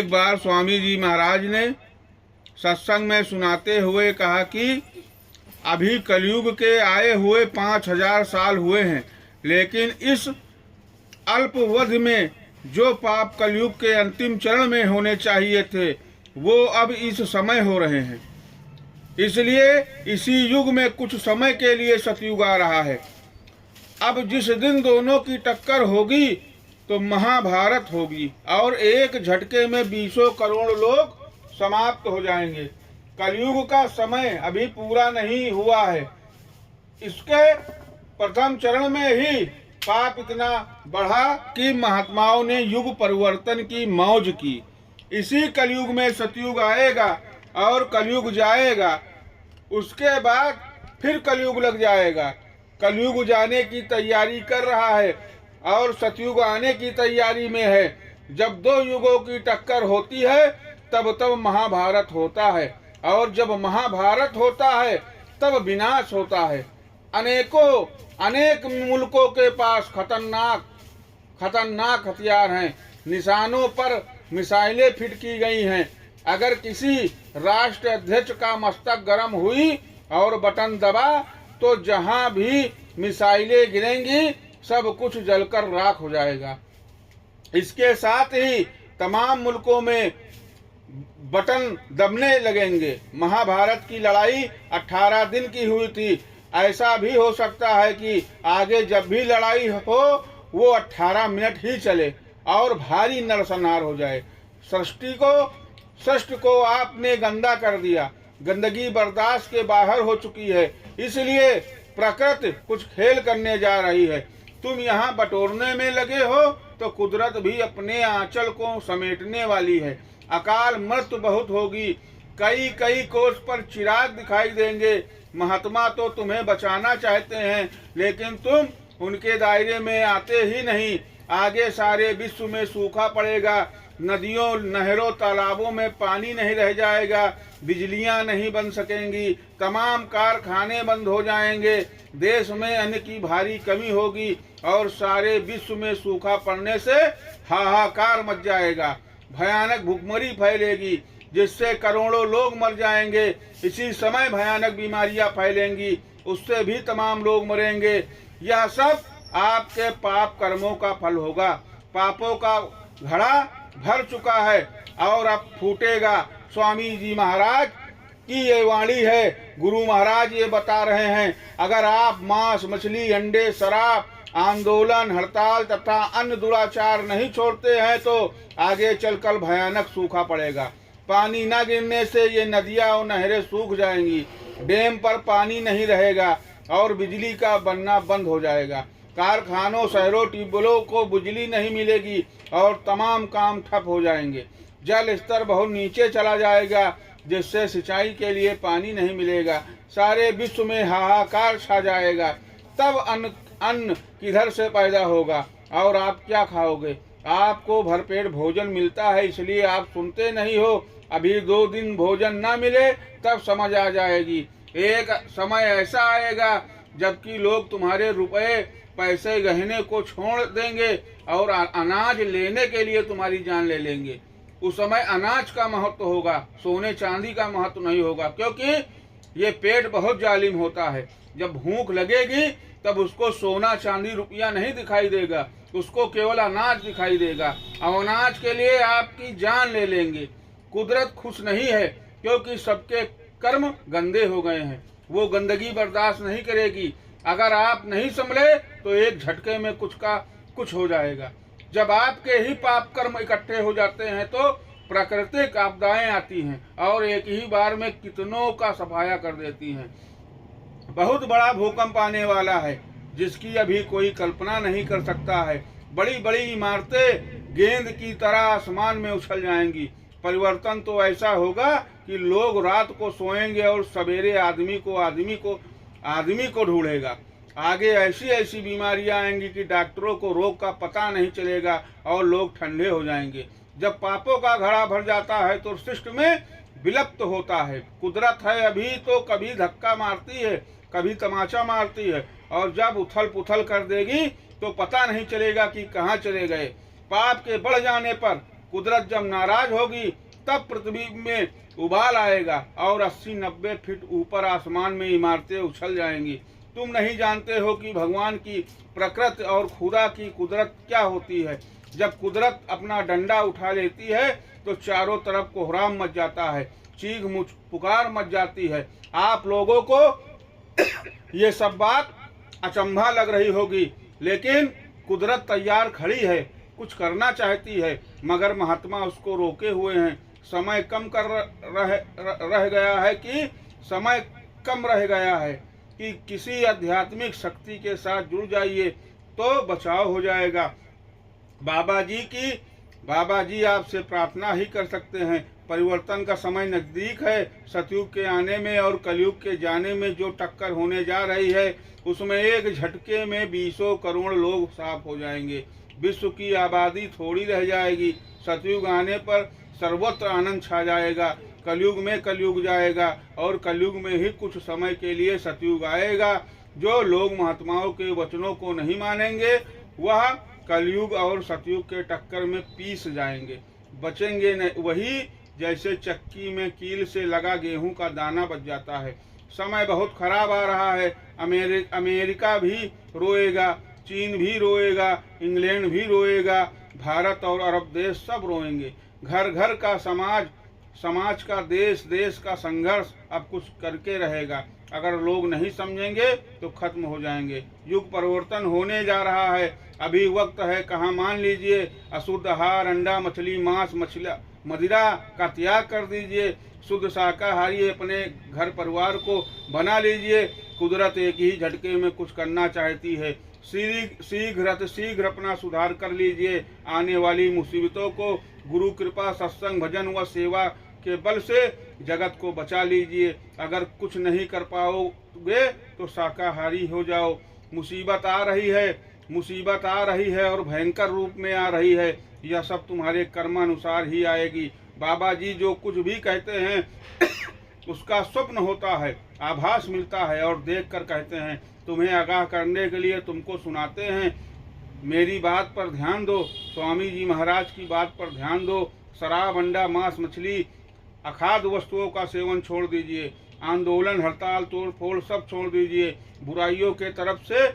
एक बार स्वामी जी महाराज ने सत्संग में सुनाते हुए कहा कि अभी कलयुग के आए हुए 5000 साल हुए हैं, लेकिन इस अल्पवधि में जो पाप कलयुग के अंतिम चरण में होने चाहिए थे वो अब इस समय हो रहे हैं। इसलिए इसी युग में कुछ समय के लिए सतयुग आ रहा है। अब जिस दिन दोनों की टक्कर होगी तो महाभारत होगी और एक झटके में 20 करोड़ लोग समाप्त हो जाएंगे। कलयुग का समय अभी पूरा नहीं हुआ है। इसके प्रथम चरण में ही पाप इतना बढ़ा कि महात्माओं ने युग परिवर्तन की मौज की। इसी कलयुग में सतयुग आएगा और कलयुग जाएगा, उसके बाद फिर कलयुग लग जाएगा। कलयुग जाने की तैयारी कर रहा है और सतयुग आने की तैयारी में है। जब दो युगों की टक्कर होती है तब तब महाभारत होता है, और जब महाभारत होता है तब विनाश होता है। अनेक मुल्कों के पास खतरनाक हथियार हैं। निशानों पर मिसाइलें फिट की गई हैं। अगर किसी राष्ट्र अध्यक्ष का मस्तक गर्म हुई और बटन दबा तो जहां भी मिसाइलें गिरेंगी सब कुछ जलकर राख हो जाएगा। इसके साथ ही तमाम मुल्कों में बटन दबने लगेंगे। महाभारत की लड़ाई 18 दिन की हुई थी। ऐसा भी हो सकता है कि आगे जब भी लड़ाई हो वो 18 मिनट ही चले और भारी नरसंहार हो जाए। सृष्टि को आपने गंदा कर दिया। गंदगी बर्दाश्त के बाहर हो चुकी है, इसलिए प्रकृति कुछ खेल करने जा रही है। तुम यहाँ बटोरने में लगे हो तो कुदरत भी अपने आंचल को समेटने वाली है। अकाल मृत्यु बहुत होगी। कई कोस पर चिराग दिखाई देंगे। महात्मा तो तुम्हें बचाना चाहते हैं, लेकिन तुम उनके दायरे में आते ही नहीं। आगे सारे विश्व में सूखा पड़ेगा। नदियों, नहरों, तालाबों में पानी नहीं रह जाएगा। बिजलियां नहीं बन सकेंगी। तमाम कारखाने बंद हो जाएंगे। देश में अन्न की भारी कमी होगी और सारे विश्व में सूखा पड़ने से हाहाकार मच जाएगा। भयानक भुखमरी फैलेगी जिससे करोड़ों लोग मर जाएंगे। इसी समय भयानक बीमारियां फैलेंगी, उससे भी तमाम लोग मरेंगे। यह सब आपके पाप कर्मों का फल होगा। पापों का घड़ा भर चुका है और अब फूटेगा। स्वामी जी महाराज की ये वाणी है। गुरु महाराज ये बता रहे हैं, अगर आप मांस, मछली, अंडे, शराब, आंदोलन, हड़ताल तथा अन्य दुराचार नहीं छोड़ते हैं तो आगे चलकर भयानक सूखा पड़ेगा। पानी न गिरने से ये नदियां और नहरें सूख जाएंगी। डैम पर पानी नहीं रहेगा और बिजली का बनना बंद हो जाएगा। कारखानों, शहरों, ट्यूबवेलों को बिजली नहीं मिलेगी और तमाम काम ठप हो जाएंगे। जल स्तर बहुत नीचे चला जाएगा जिससे सिंचाई के लिए पानी नहीं मिलेगा। सारे विश्व में हाहाकार छा जाएगा। तब अन्न किधर से पैदा होगा और आप क्या खाओगे? आपको भरपेट भोजन मिलता है इसलिए आप सुनते नहीं हो। अभी 2 दिन भोजन ना मिले तब समझ आ जाएगी। एक समय ऐसा आएगा जबकि लोग तुम्हारे रुपए, पैसे, गहने को छोड़ देंगे और अनाज लेने के लिए तुम्हारी जान ले लेंगे। उस समय अनाज का महत्व होगा, सोने चांदी का महत्व नहीं होगा, क्योंकि ये पेट बहुत जालिम होता है। जब भूख लगेगी तब उसको सोना, चांदी, रुपया नहीं दिखाई देगा, उसको केवल अनाज दिखाई देगा। और अनाज के लिए आपकी जान ले लेंगे। कुदरत खुश नहीं है क्योंकि सबके कर्म गंदे हो गए हैं। वो गंदगी बर्दाश्त नहीं करेगी। अगर आप नहीं संभले तो एक झटके में कुछ का कुछ हो जाएगा। जब आपके ही पाप कर्म इकट्ठे हो जाते हैं तो प्राकृतिक आपदाएं आती हैं और एक ही बार में कितनों का सफाया कर देती हैं। बहुत बड़ा भूकंप आने वाला है जिसकी अभी कोई कल्पना नहीं कर सकता है। बड़ी बड़ी इमारतें गेंद की तरह आसमान में उछल जाएंगी। परिवर्तन तो ऐसा होगा कि लोग रात को सोएंगे और सवेरे आदमी को ढूंढेगा। आगे ऐसी बीमारियां आएंगी कि डॉक्टरों को रोग का पता नहीं चलेगा और लोग ठंडे हो जाएंगे। जब पापों का घड़ा भर जाता है तो सृष्टि में विलुप्त होता है। कुदरत है अभी तो कभी धक्का मारती है, कभी तमाचा मारती है, और जब उथल पुथल कर देगी तो पता नहीं चलेगा कि कहाँ चले गए। पाप के बढ़ जाने पर कुदरत जब नाराज होगी तब पृथ्वी में उबाल आएगा और 80-90 फीट ऊपर आसमान में इमारतें उछल जाएंगी। तुम नहीं जानते हो कि भगवान की प्रकृति और खुदा की कुदरत क्या होती है। जब कुदरत अपना डंडा उठा लेती है तो चारों तरफ कोहराम मच जाता है, चीख पुकार मच जाती है। आप लोगों को ये सब बात अचंभा लग रही होगी, लेकिन कुदरत तैयार खड़ी है, कुछ करना चाहती है, मगर महात्मा उसको रोके हुए हैं। समय कम रह गया है कि किसी आध्यात्मिक शक्ति के साथ जुड़ जाइए तो बचाव हो जाएगा। बाबा जी आपसे प्रार्थना ही कर सकते हैं। परिवर्तन का समय नजदीक है। सतयुग के आने में और कलयुग के जाने में जो टक्कर होने जा रही है उसमें एक झटके में 20 करोड़ लोग साफ हो जाएंगे। विश्व की आबादी थोड़ी रह जाएगी। सतयुग आने पर सर्वत्र आनंद छा जाएगा। कलयुग में कलयुग जाएगा और कलयुग में ही कुछ समय के लिए सतयुग आएगा। जो लोग महात्माओं के वचनों को नहीं मानेंगे वह कलयुग और सतयुग के टक्कर में पीस जाएंगे, बचेंगे नहीं। वही जैसे चक्की में कील से लगा गेहूं का दाना बच जाता है। समय बहुत खराब आ रहा है। अमेरिका भी रोएगा, चीन भी रोएगा, इंग्लैंड भी रोएगा, भारत और अरब देश सब रोएंगे। घर घर का समाज का देश का संघर्ष अब कुछ करके रहेगा। अगर लोग नहीं समझेंगे तो खत्म हो जाएंगे। युग परिवर्तन होने जा रहा है। अभी वक्त है। कहाँ मान लीजिए, अशुद्ध आहार, अंडा, मछली, मांस, मदिरा का त्याग कर दीजिए। शुद्ध शाकाहारी अपने घर परिवार को बना लीजिए। कुदरत एक ही झटके में कुछ करना चाहती है। शीघ्र अपना सुधार कर लीजिए। आने वाली मुसीबतों को गुरु कृपा, सत्संग, भजन व सेवा के बल से जगत को बचा लीजिए। अगर कुछ नहीं कर पाओगे तो शाकाहारी हो जाओ। मुसीबत आ रही है और भयंकर रूप में आ रही है। यह सब तुम्हारे कर्मानुसार ही आएगी। बाबा जी जो कुछ भी कहते हैं उसका स्वप्न होता है, आभास मिलता है और देखकर कहते हैं। तुम्हें आगाह करने के लिए तुमको सुनाते हैं। मेरी बात पर ध्यान दो। स्वामी जी महाराज की बात पर ध्यान दो। शराब, अंडा, मांस, मछली, अखाद्य वस्तुओं का सेवन छोड़ दीजिए। आंदोलन, हड़ताल, तोड़ फोड़ सब छोड़ दीजिए। बुराइयों के तरफ से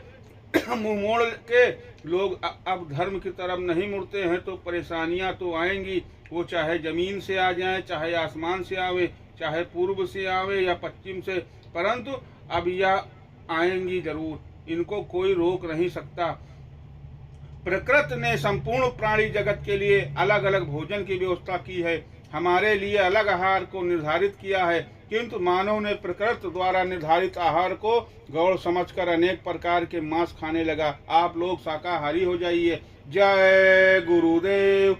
मुंह मोड़ के लोग अब धर्म की तरफ नहीं मुड़ते हैं तो परेशानियां तो आएंगी। वो चाहे जमीन से आ जाए, चाहे आसमान से आवे, चाहे पूर्व से आवे या पश्चिम से, परंतु अब यह आएंगी जरूर। इनको कोई रोक नहीं सकता। प्रकृति ने संपूर्ण प्राणी जगत के लिए अलग अलग भोजन की व्यवस्था की है। हमारे लिए अलग आहार को निर्धारित किया है, किंतु मानव ने प्रकृति द्वारा निर्धारित आहार को गौर समझकर अनेक प्रकार के मांस खाने लगा। आप लोग शाकाहारी हो जाइए। जय गुरुदेव।